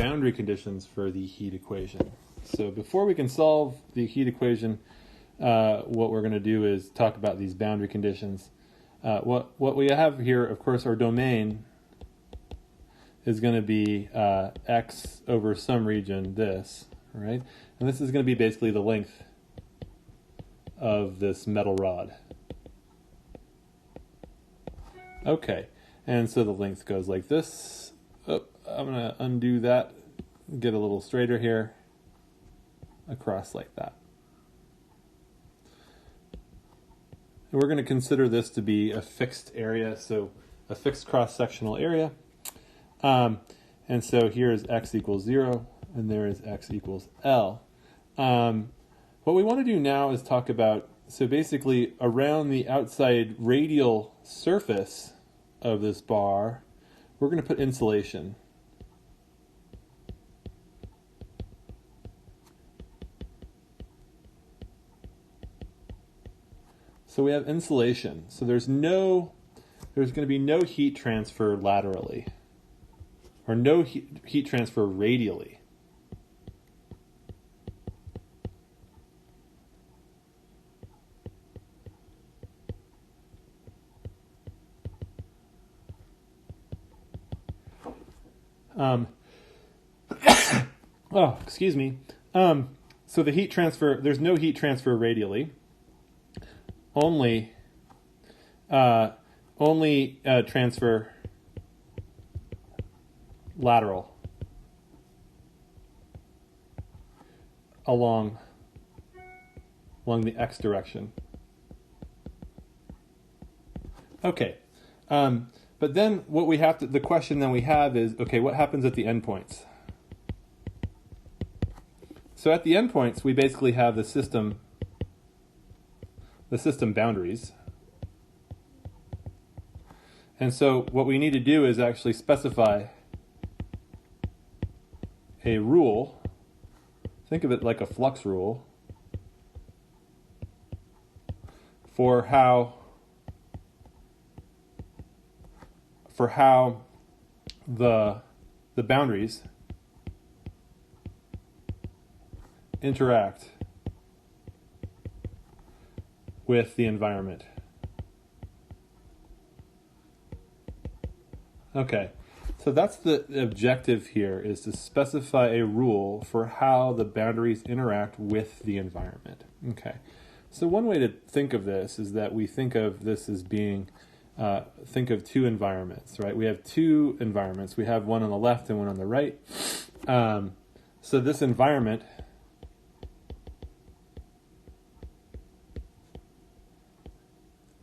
boundary conditions for the heat equation. So before we can solve the heat equation, what we're going to do is talk about these boundary conditions. What we have here, of course, our domain is going to be x over some region, this, right? And this is going to be basically the length of this metal rod. Okay, and so the length goes like this. Oh, I'm going to undo that, get a little straighter here, across like that. And we're going to consider this to be a fixed area, so a fixed cross-sectional area. And so here is x equals 0, and there is x equals L. What we want to do now is talk about, so basically around the outside radial surface of this bar, we're going to put insulation. So we have insulation. So there's going to be no heat transfer laterally, or no heat transfer radially. Oh, excuse me. So the heat transfer, there's no heat transfer radially. Only transfer lateral along the x direction. Okay. But then what we have to, the question then we have is, okay, what happens at the endpoints? So at the endpoints, we basically have the system boundaries. And so what we need to do is actually specify a rule. Think of it like a flux rule for how the boundaries interact with the environment. Okay, so that's the objective here, is to specify a rule for how the boundaries interact with the environment. Okay, so one way to think of this is that we think of this as being, think of two environments, right? We have two environments. We have one on the left and one on the right. So this environment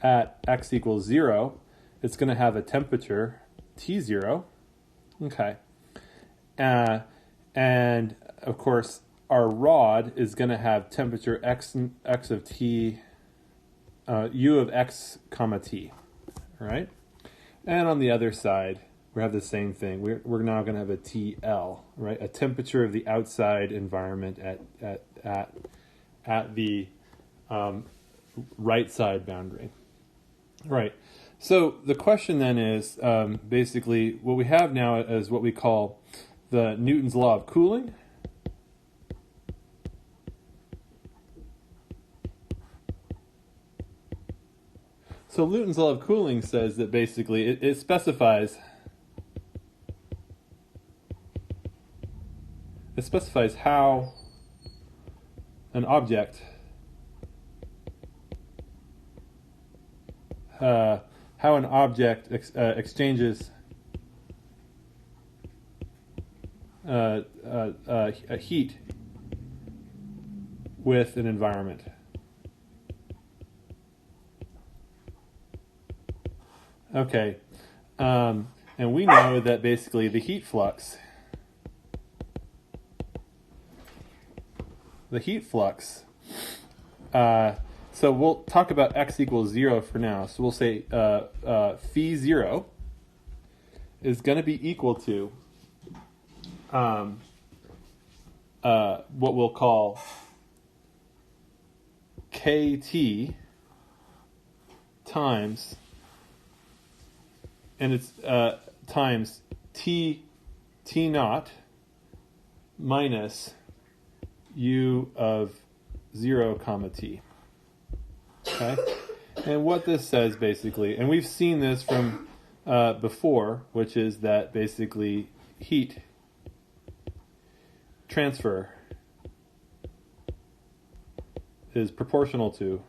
at x equals 0, it's going to have a temperature T0. Okay. And of course, our rod is going to have temperature x of t, u of x comma t. All right. And on the other side, we have the same thing. We're now going to have a TL, right? A temperature of the outside environment at the right side boundary. Right. So the question then is, basically what we have now is what we call the Newton's law of cooling. So Newton's law of cooling says that basically it specifies how an object exchanges heat with an environment. Okay, and we know that basically the heat flux so we'll talk about x equals 0 for now. So we'll say phi 0 is going to be equal to what we'll call kt times, and it's times t naught minus u of 0 comma t. Okay? And what this says basically, and we've seen this from before, which is that basically heat transfer is proportional to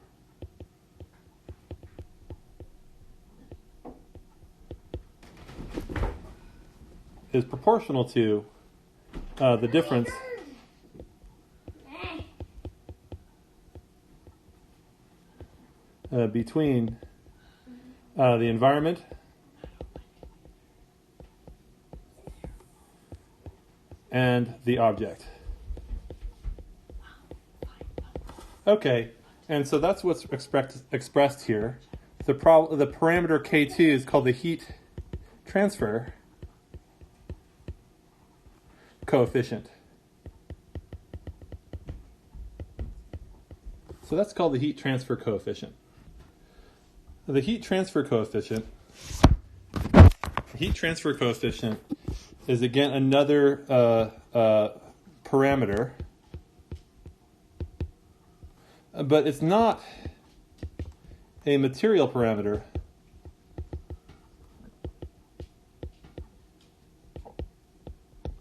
the difference between the environment and the object. Okay, and so that's what's expressed here. The parameter K2 is called the heat transfer coefficient. So that's called the heat transfer coefficient. The heat transfer coefficient is again another parameter, but it's not a material parameter.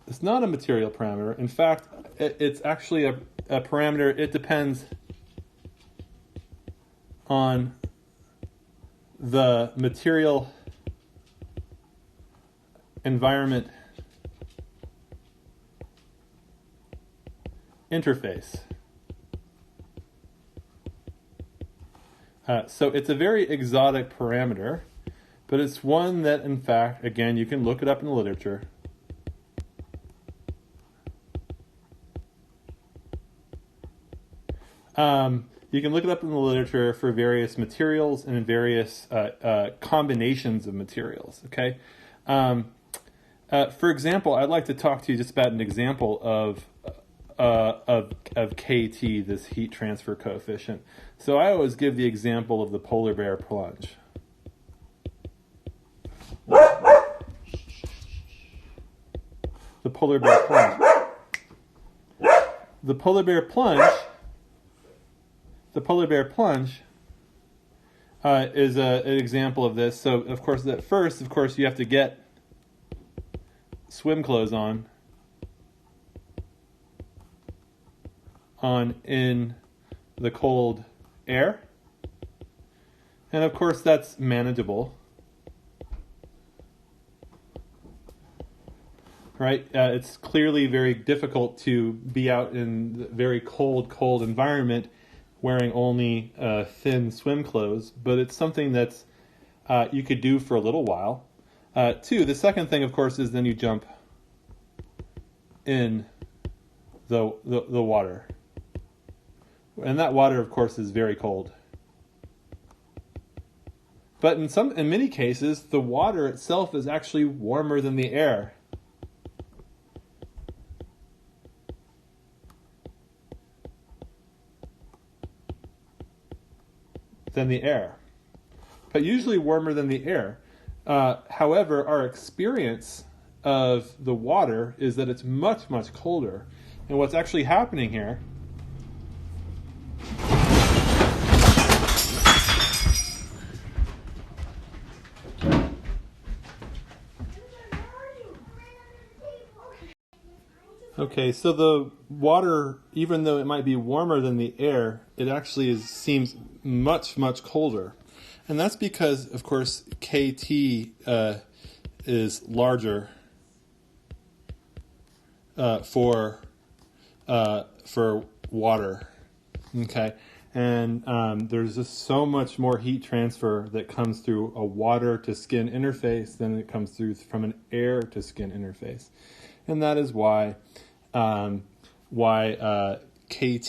It's not a material parameter. In fact, it's actually a parameter. It depends on the material environment interface. So it's a very exotic parameter, but it's one that, in fact, again, you can look it up in the literature. You can look it up in the literature for various materials and in various combinations of materials. Okay. For example, I'd like to talk to you just about an example of KT, this heat transfer coefficient. So I always give the example of the polar bear plunge. The polar bear plunge. The polar bear plunge is an example of this. So, of course, you have to get swim clothes on in the cold air. And, of course, that's manageable. Right? It's clearly very difficult to be out in the very cold environment wearing only thin swim clothes, but it's something that's you could do for a little while. The second thing, of course, is then you jump in the water. And that water, of course, is very cold. But in many cases, the water itself is actually warmer than the air. But usually warmer than the air. However, our experience of the water is that it's much, much colder. And what's actually happening here Okay, so the water, even though it might be warmer than the air, it actually seems much, much colder. And that's because, of course, KT is larger for water. Okay, and there's just so much more heat transfer that comes through a water to skin interface than it comes through from an air to skin interface. And that is why KT,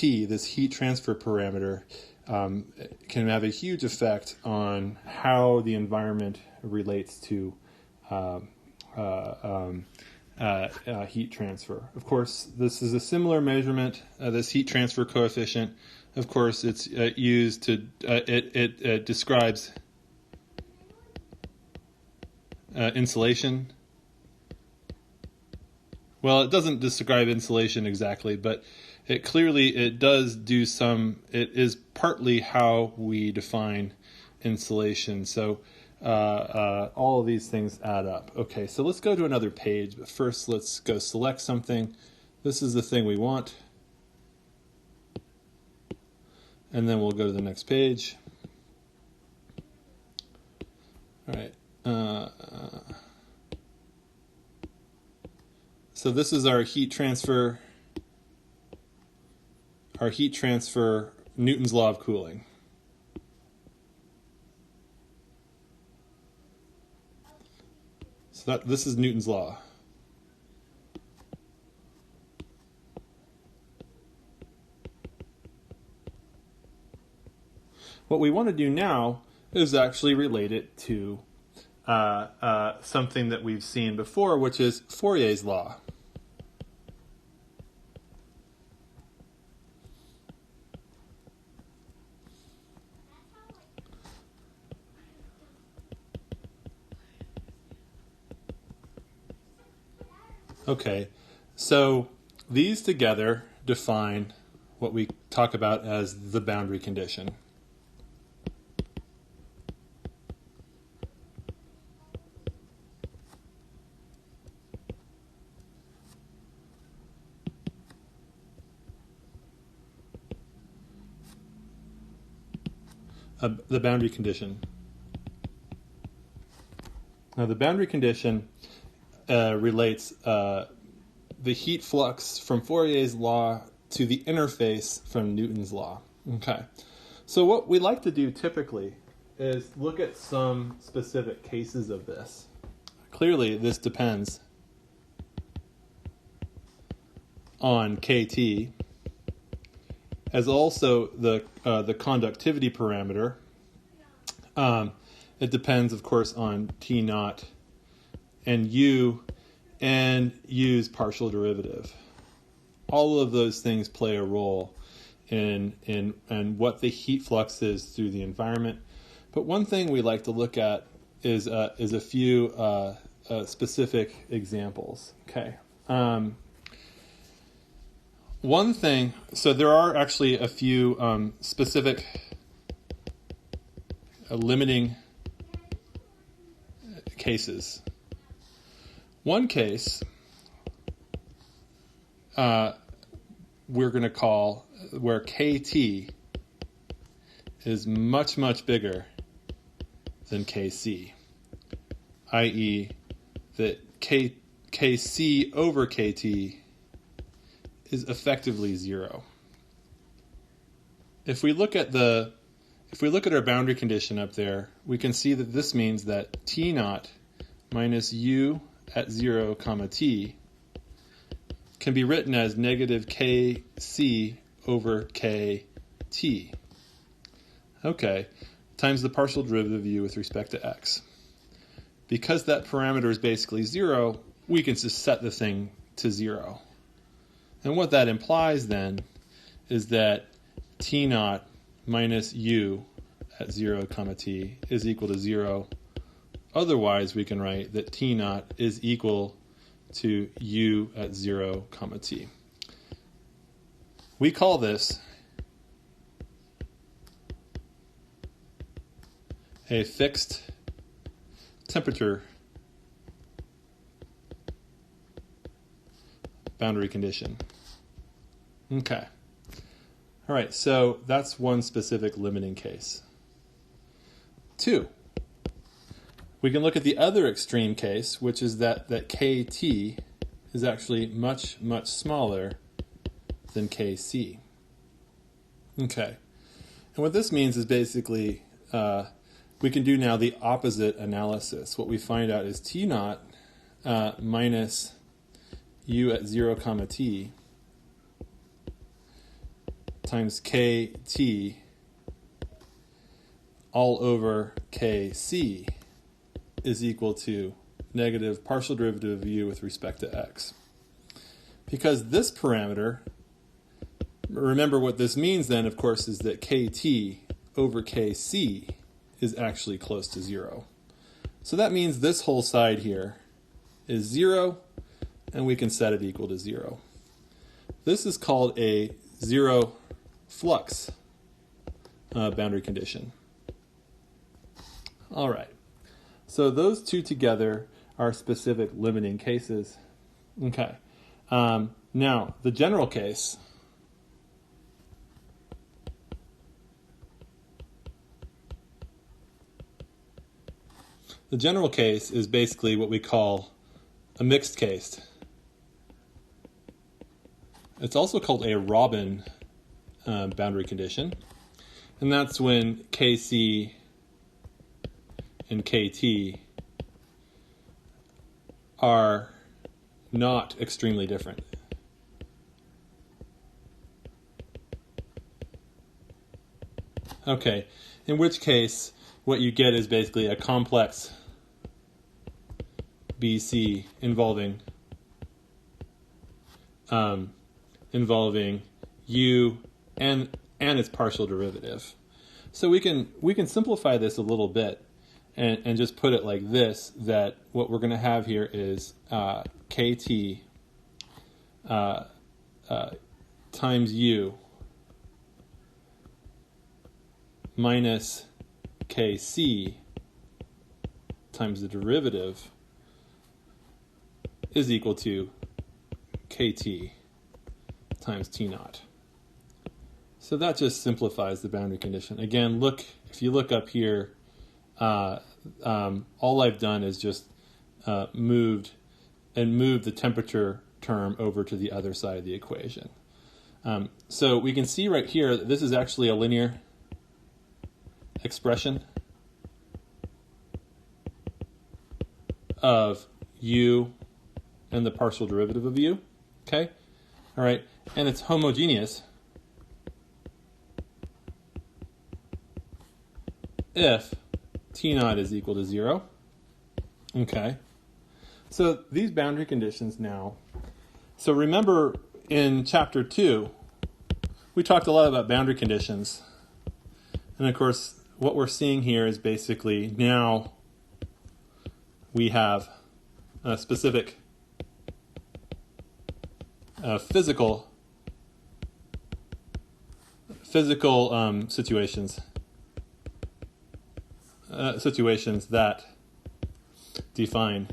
this heat transfer parameter, can have a huge effect on how the environment relates to heat transfer. Of course, this is a similar measurement, this heat transfer coefficient. Of course, it's used to, it describes insulation Well, it doesn't describe insulation exactly, but it does do some, it is partly how we define insulation. So all of these things add up. Okay, so let's go to another page, but first let's go select something. This is the thing we want. And then we'll go to the next page. All right. So this is our heat transfer Newton's law of cooling. So this is Newton's law. What we want to do now is actually relate it to something that we've seen before, which is Fourier's law. Okay, so these together define what we talk about as the boundary condition. The boundary condition. Now the boundary condition relates the heat flux from Fourier's law to the interface from Newton's law. Okay, so what we like to do typically is look at some specific cases of this. Clearly this depends on KT, as also the conductivity parameter. It depends, of course, on T naught and U, and U's partial derivative. All of those things play a role in what the heat flux is through the environment. But one thing we like to look at is a few specific examples. Okay. One thing, so there are actually a few specific limiting cases. One case we're going to call where KT is much, much bigger than KC, i.e. that KC over KT is effectively zero. If we look at our boundary condition up there, we can see that this means that T naught minus U at 0, T can be written as negative KC over KT. Okay, times the partial derivative of U with respect to X. Because that parameter is basically 0, we can just set the thing to 0. And what that implies then is that T naught minus U at 0, T is equal to 0. Otherwise, we can write that T naught is equal to U at 0, T. We call this a fixed temperature boundary condition. Okay. All right, so that's one specific limiting case. 2. We can look at the other extreme case, which is that KT is actually much, much smaller than KC. Okay. And what this means is basically we can do now the opposite analysis. What we find out is T naught minus U at 0, T times KT all over KC is equal to negative partial derivative of U with respect to X. Because this parameter, remember what this means then, of course, is that KT over KC is actually close to 0. So that means this whole side here is 0, and we can set it equal to 0. This is called a zero flux boundary condition. All right. So those two together are specific limiting cases. Okay. Now, the general case. The general case is basically what we call a mixed case. It's also called a Robin boundary condition. And that's when Kc and Kt are not extremely different. Okay, in which case what you get is basically a complex BC involving u and its partial derivative. So we can simplify this a little bit and just put it like this, that what we're going to have here is Kt times u minus Kc times the derivative is equal to Kt times T naught. So that just simplifies the boundary condition. Again, look, if you look up here, all I've done is just moved the temperature term over to the other side of the equation. So we can see right here that this is actually a linear expression of u and the partial derivative of u. Okay? All right. And it's homogeneous if T naught is equal to 0. Okay. So these boundary conditions now. So remember in chapter 2, we talked a lot about boundary conditions. And of course, what we're seeing here is basically now we have a specific physical situations that define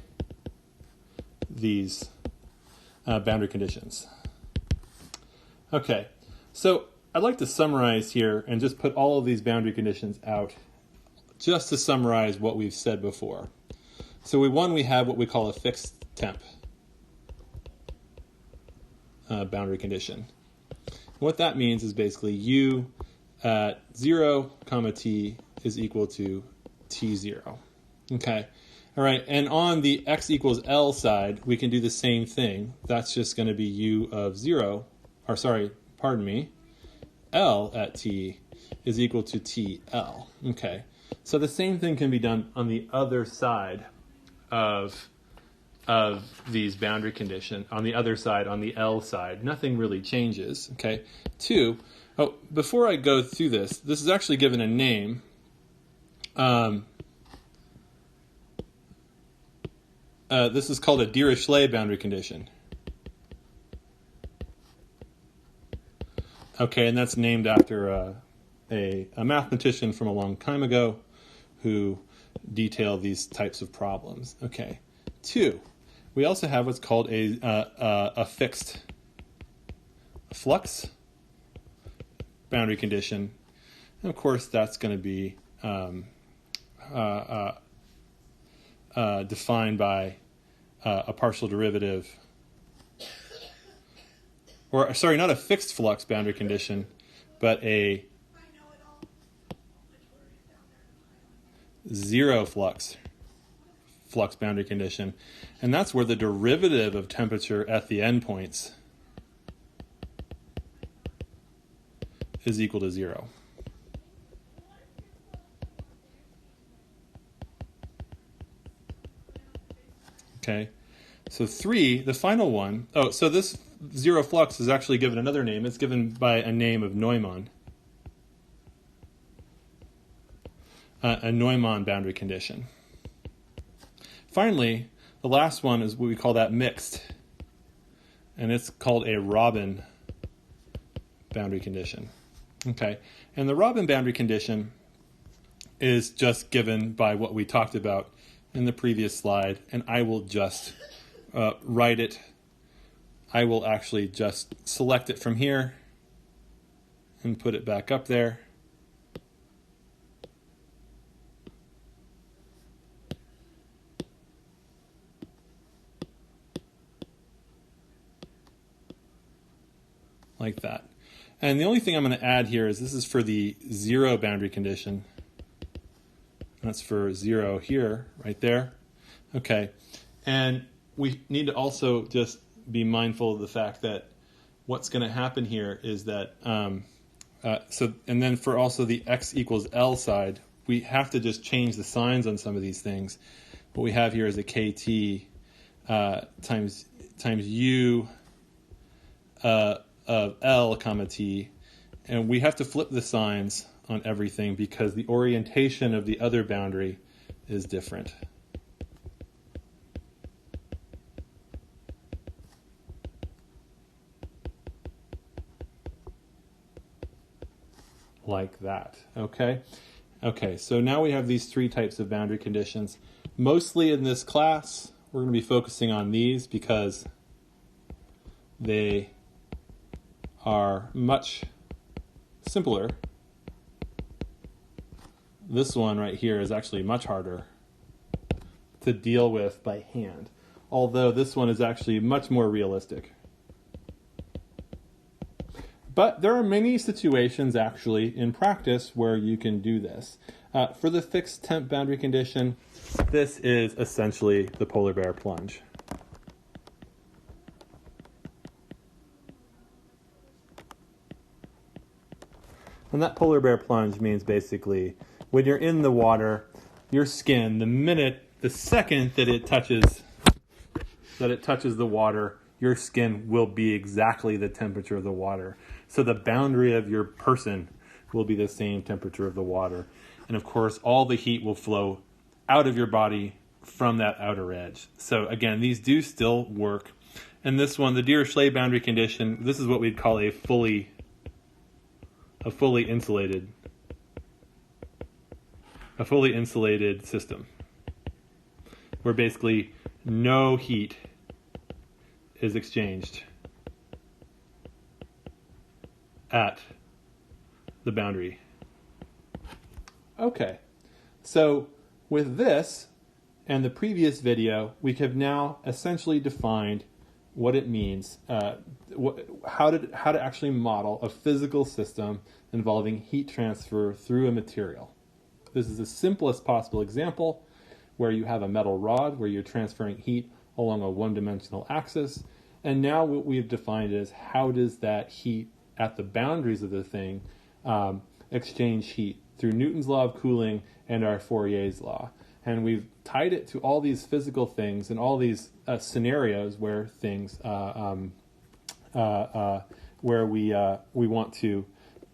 these boundary conditions. Okay, so I'd like to summarize here and just put all of these boundary conditions out just to summarize what we've said before. So we have what we call a fixed temp boundary condition. What that means is basically u at 0, t is equal to t0. Okay. All right. And on the x equals L side, we can do the same thing. That's just going to be u of 0, or sorry, pardon me, L at t is equal to TL. Okay. So the same thing can be done on the other side of these boundary conditions. On the other side, on the L side, nothing really changes. Okay. 2. Oh, before I go through this is actually given a name. This is called a Dirichlet boundary condition. Okay, and that's named after a mathematician from a long time ago who detailed these types of problems. Okay. 2. We also have what's called a fixed flux boundary condition. And of course, that's going to be defined by a partial derivative, or sorry, not a fixed flux boundary condition, but a zero flux boundary condition. And that's where the derivative of temperature at the endpoints is equal to 0. Okay, so 3, the final one. Oh, so this zero flux is actually given another name. It's given by a name of Neumann. A Neumann boundary condition. Finally, the last one is what we call that mixed and it's called a Robin boundary condition. Okay, and the Robin boundary condition is just given by what we talked about in the previous slide, and I will just write it. I will actually just select it from here and put it back up there. Like that. And the only thing I'm going to add here is this is for the 0 boundary condition. That's for 0 here, right there. Okay. And we need to also just be mindful of the fact that what's going to happen here is that, and then for also the x equals L side, we have to just change the signs on some of these things. What we have here is a kt times u of L comma t, and we have to flip the signs on everything because the orientation of the other boundary is different. Like that, okay? Okay, so now we have these 3 types of boundary conditions. Mostly in this class, we're going to be focusing on these because they are much simpler. This one right here is actually much harder to deal with by hand, although this one is actually much more realistic. But there are many situations actually in practice where you can do this. For the fixed temp boundary condition, this is essentially the polar bear plunge. And that polar bear plunge means basically when you're in the water, your skin, the second that it touches the water, your skin will be exactly the temperature of the water. So the boundary of your person will be the same temperature of the water. And of course, all the heat will flow out of your body from that outer edge. So again, these do still work. And this one, the Dirichlet boundary condition, this is what we'd call a fully insulated system, where basically no heat is exchanged at the boundary. Okay, so with this and the previous video, we have now essentially defined what it means, how to actually model a physical system involving heat transfer through a material. This is the simplest possible example where you have a metal rod where you're transferring heat along a one-dimensional axis. And now what we've defined is how does that heat at the boundaries of the thing exchange heat through Newton's law of cooling and our Fourier's law. And we've tied it to all these physical things and all these scenarios where things, where we want to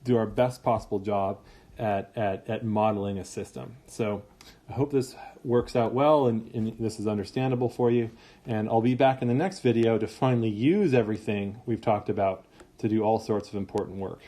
do our best possible job at modeling a system. So I hope this works out well and this is understandable for you. And I'll be back in the next video to finally use everything we've talked about to do all sorts of important work.